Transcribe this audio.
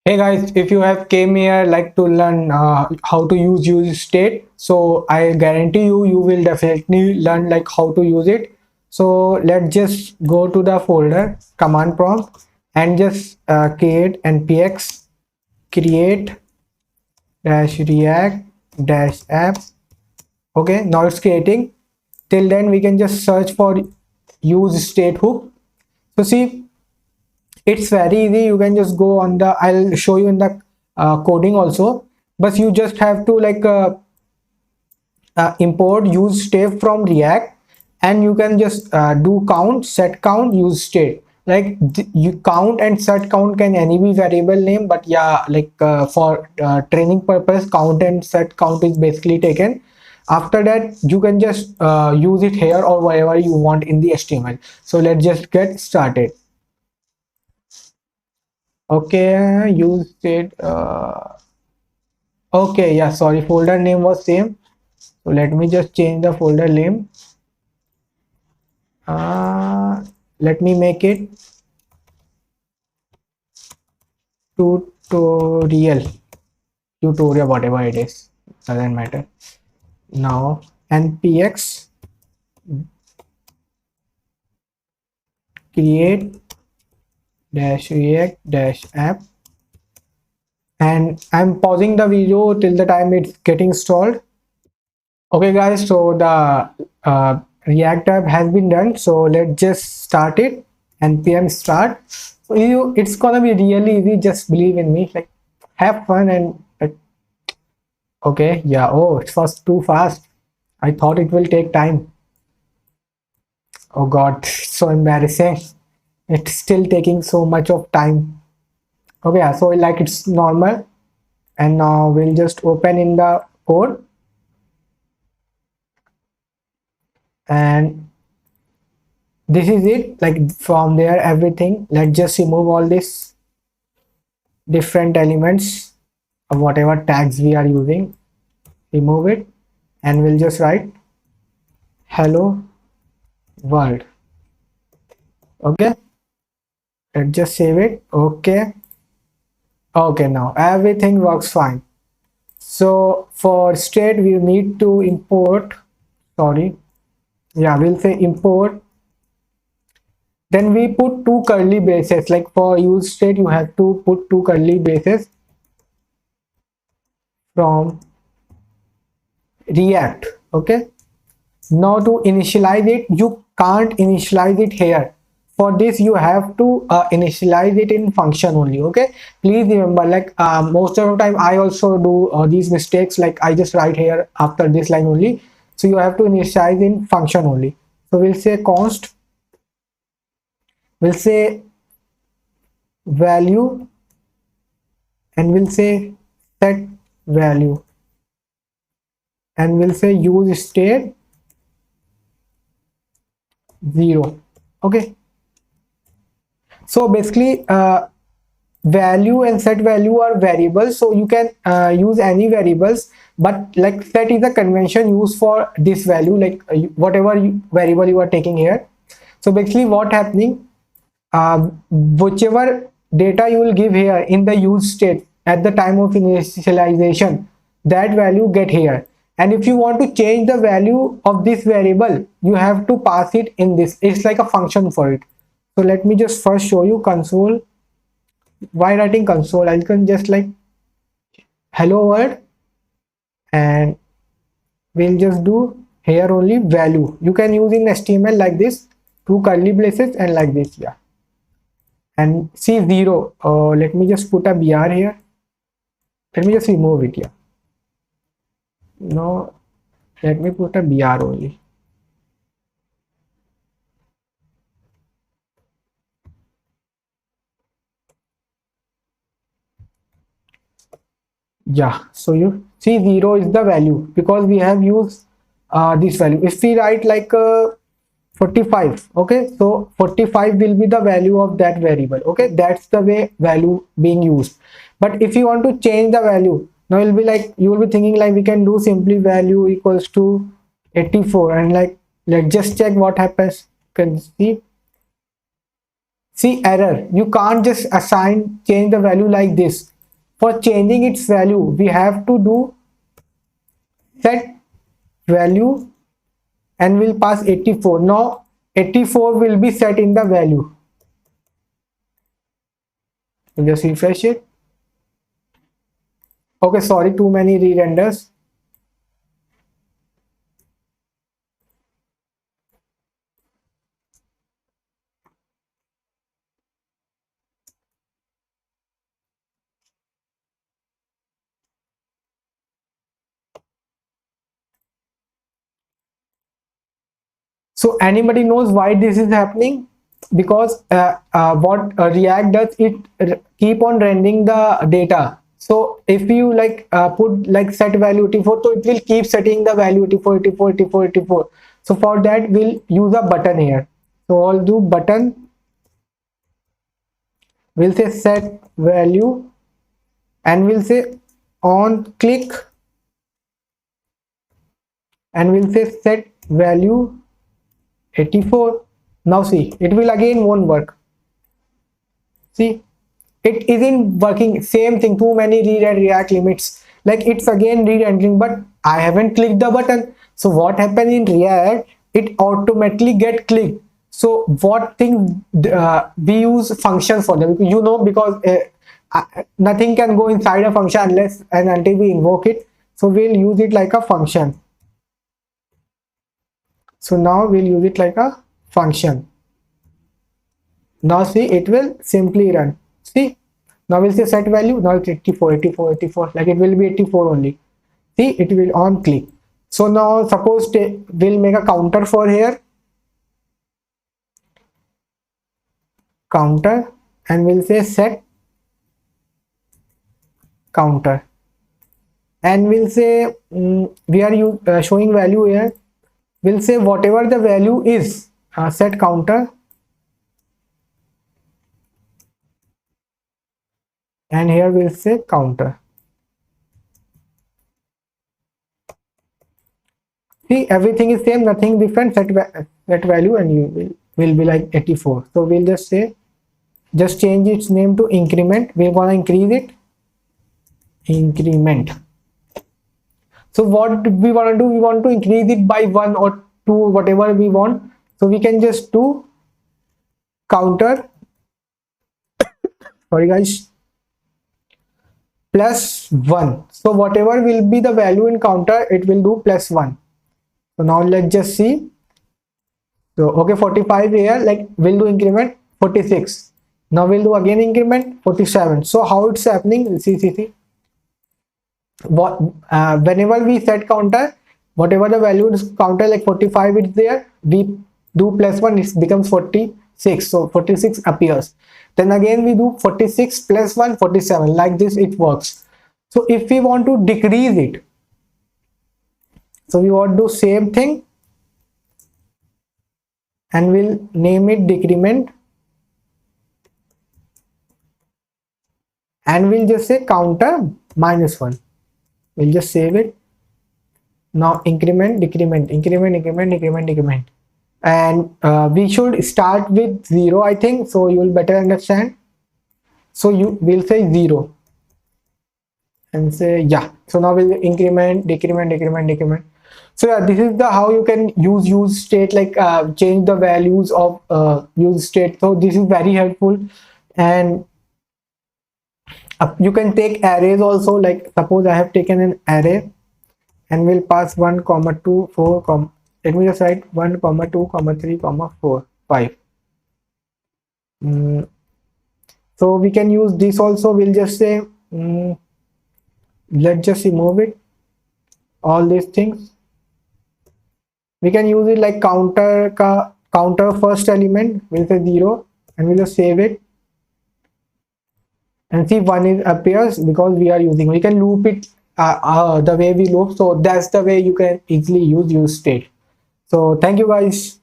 Hey guys, if you have came here like to learn how to use state, so I guarantee you will definitely learn like how to use it. So let's just go to the folder command prompt and just create npx create dash react dash app. Okay, now it's creating. Till then we can just search for use state hook. So see, it's very easy. You can just go on the, I'll show you in the coding also, but you just have to import use state from react, and you can just do count set count use state. Like you count and set count can any be variable name, but yeah, for training purpose count and set count is basically taken. After that you can just use it here or wherever you want in the html. So let's just get started. Okay, you said okay, yeah, sorry, folder name was same. So let me just change the folder name. Let me make it tutorial, tutorial, whatever it is, doesn't matter. Now npx create dash react dash app, and I'm pausing the video till the time it's getting installed. Okay guys, so the react app has been done, so let's just start it. npm start. So it's gonna be really easy, just believe in me, like have fun and like, okay, yeah, oh, it was too fast. I thought it will take time. Oh god, so embarrassing. It's still taking so much of time. Okay, yeah, so like it's normal, and now we'll just open in the code, and this is it. Like from there everything, let's just remove all this different elements of whatever tags we are using, remove it, and we'll just write hello world. Okay, let's just save it. Okay, okay, now everything works fine. So for state we need to import, sorry, yeah, we'll say import. Then we put two curly braces. Like for use state you have to put two curly braces from react. Okay, now to initialize it, you can't initialize it here. For this you have to initialize it in function only. Okay, please remember, like most of the time I also do these mistakes, like I just write here after this line only. So you have to initialize in function only. So we'll say const, we'll say value, and we'll say set value, and we'll say use state 0. Okay, so basically value and set value are variables, so you can use any variables, but like set is a convention used for this value, like whatever variable you are taking here. So basically what happening, whichever data you will give here in the use state at the time of initialization, that value get here. And if you want to change the value of this variable, you have to pass it in this. It's like a function for it. So let me just first show you console. While writing console, I can just like hello world, and we'll just do here only value. You can use in html like this, two curly braces and like this, yeah. And see 0, let me just put a br here. Let me just remove it, yeah. No, let me put a br only. Yeah, so you see 0 is the value because we have used this value. If we write like 45, okay, so 45 will be the value of that variable. Okay, that's the way value being used. But if you want to change the value, now you'll be like, you will be thinking like we can do simply value equals to 84, and like let's just check what happens. You can see See error, you can't just change the value like this. For changing its value, we have to do set value and we'll pass 84. Now 84 will be set in the value. You just refresh it. Okay, sorry, too many re-renders. So anybody knows why this is happening? Because what React does, it keep on rendering the data. So if you like put like set value 84, so it will keep setting the value 84, 84, 84, 84. So for that we'll use a button here. So I'll do button. We'll say set value and we'll say on click and we'll say set value 84. Now see, it will again won't work. See, it isn't working. Same thing, too many read and react limits. Like it's again re-rendering, but I haven't clicked the button. So what happened in React, it automatically get clicked. So what thing we use functions for them, you know, because nothing can go inside a function unless and until we invoke it. So we'll use it like a function. So now we'll use it like a function. Now see, it will simply run. See, now we'll say set value. Now it's 84, 84, 84. Like it will be 84 only. See, it will on click. So now suppose we'll make a counter for here. Counter, and we'll say set counter. And we'll say we are showing value here. We'll say whatever the value is, set counter. And here we'll say counter. See, everything is same, nothing different. Set value and you will be like 84. So we'll just say, just change its name to increment. We're gonna increase it. Increment. So what we want to do, we want to increase it by 1 or 2, whatever we want. So we can just do counter, sorry guys, plus 1. So whatever will be the value in counter, it will do plus 1. So now let's just see. So okay, 45 here, like we'll do increment 46. Now we'll do again increment 47. So how it's happening, see. What whenever we set counter, whatever the value is counter, like 45 is there, we do plus 1, it becomes 46. So 46 appears. Then again we do 46 plus 1, 47. Like this it works. So if we want to decrease it, so we want to do same thing and we'll name it decrement and we'll just say counter -1. We'll just save it. Now increment, decrement, increment, increment, increment, decrement. And we should start with 0, I think, so you will better understand. So you will say 0 and say yeah. So now we'll increment, decrement, decrement, decrement. So yeah, this is the how you can use state, like change the values of use state. So this is very helpful. And you can take arrays also, like suppose I have taken an array and we'll pass 1 comma 2 4 let me just write 1 comma 2 comma 3 comma 4 5. So we can use this also. We'll just say let's just remove it, all these things. We can use it like counter first element, we'll say 0 and we'll just save it. And see, 1 is appears because we are using, we can loop it the way we loop. So that's the way you can easily use state. So thank you guys.